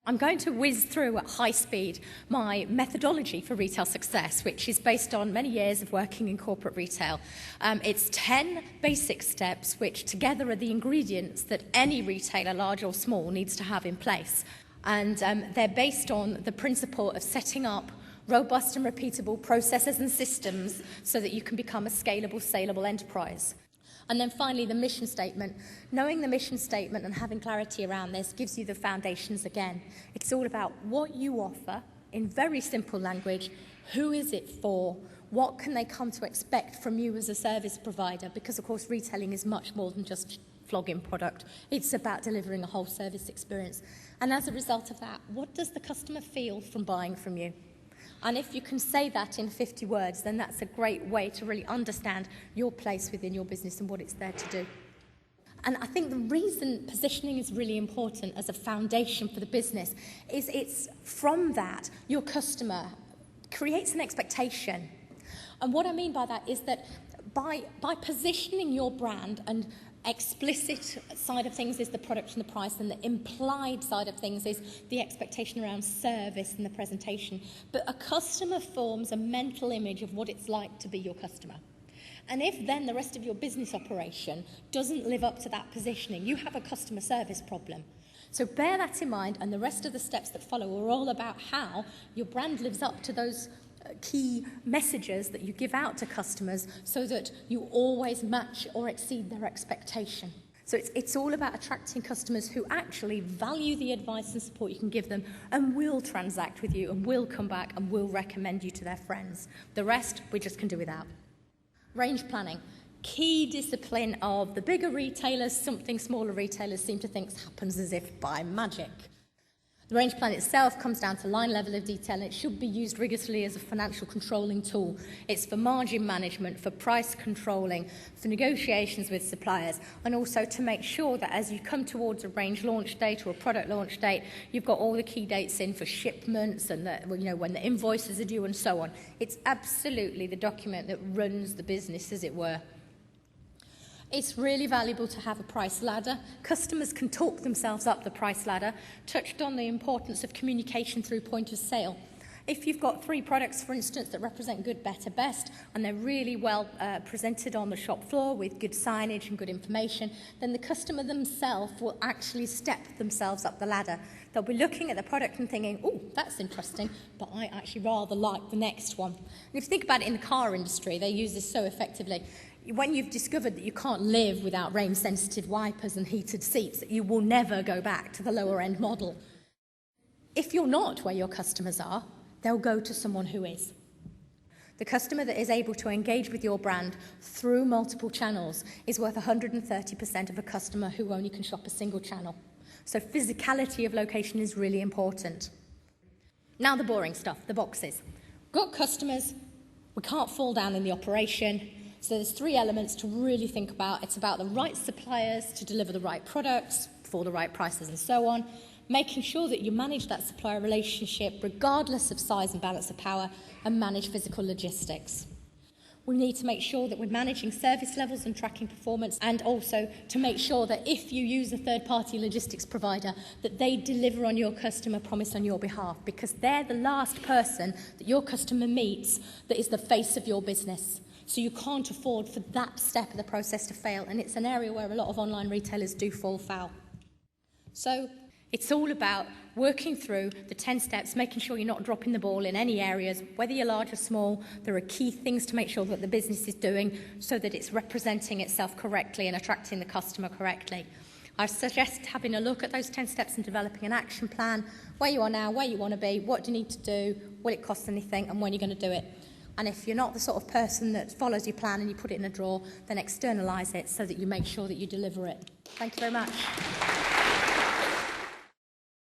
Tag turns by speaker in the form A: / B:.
A: I'm going to whiz through at high speed my methodology for retail success, which is based on many years of working in corporate retail. It's 10 basic steps, which together are the ingredients that any retailer, large or small, needs to have in place. And they're based on the principle of setting up robust and repeatable processes and systems so that you can become a scalable, saleable enterprise. And then finally, the mission statement. Knowing the mission statement and having clarity around this gives you the foundations again. It's all about what you offer in very simple language. Who is it for? What can they come to expect from you as a service provider? Because, of course, retailing is much more than just flogging product. It's about delivering a whole service experience. And as a result of that, what does the customer feel from buying from you? And if you can say that in 50 words, then that's a great way to really understand your place within your business and what it's there to do. And I think the reason positioning is really important as a foundation for the business is it's from that your customer creates an expectation. And what I mean by that is that by positioning your brand, and explicit side of things is the product and the price, and the implied side of things is the expectation around service and the presentation. But a customer forms a mental image of what it's like to be your customer. And if then the rest of your business operation doesn't live up to that positioning, you have a customer service problem. So bear that in mind, and the rest of the steps that follow are all about how your brand lives up to those key messages that you give out to customers so that you always match or exceed their expectation. So it's all about attracting customers who actually value the advice and support you can give them and will transact with you and will come back and will recommend you to their friends. The rest we just can do without. Range planning. Key discipline of the bigger retailers, something smaller retailers seem to think happens as if by magic. The range plan itself comes down to line level of detail, and it should be used rigorously as a financial controlling tool. It's for margin management, for price controlling, for negotiations with suppliers, and also to make sure that as you come towards a range launch date or a product launch date, you've got all the key dates in for shipments and when the invoices are due and so on. It's absolutely the document that runs the business, as it were. It's really valuable to have a price ladder. Customers can talk themselves up the price ladder. Touched on the importance of communication through point of sale. If you've got 3 products, for instance, that represent good, better, best, and they're really well presented on the shop floor with good signage and good information, then the customer themselves will actually step themselves up the ladder. They'll be looking at the product and thinking, oh, that's interesting, but I actually rather like the next one. And if you think about it in the car industry, they use this so effectively. When you've discovered that you can't live without rain-sensitive wipers and heated seats, you will never go back to the lower-end model. If you're not where your customers are, they'll go to someone who is. The customer that is able to engage with your brand through multiple channels is worth 130% of a customer who only can shop a single channel. So physicality of location is really important. Now the boring stuff, the boxes. Got customers, we can't fall down in the operation. So there's 3 elements to really think about. It's about the right suppliers to deliver the right products for the right prices and so on. Making sure that you manage that supplier relationship regardless of size and balance of power, and manage physical logistics. We need to make sure that we're managing service levels and tracking performance, and also to make sure that if you use a third-party logistics provider, that they deliver on your customer promise on your behalf, because they're the last person that your customer meets that is the face of your business. So you can't afford for that step of the process to fail, and it's an area where a lot of online retailers do fall foul. So it's all about working through the 10 steps, making sure you're not dropping the ball in any areas, whether you're large or small. There are key things to make sure that the business is doing so that it's representing itself correctly and attracting the customer correctly. I suggest having a look at those 10 steps and developing an action plan, where you are now, where you want to be, what do you need to do, will it cost anything, and when you're going to do it. And if you're not the sort of person that follows your plan and you put it in a drawer, then externalise it so that you make sure that you deliver it. Thank you very much.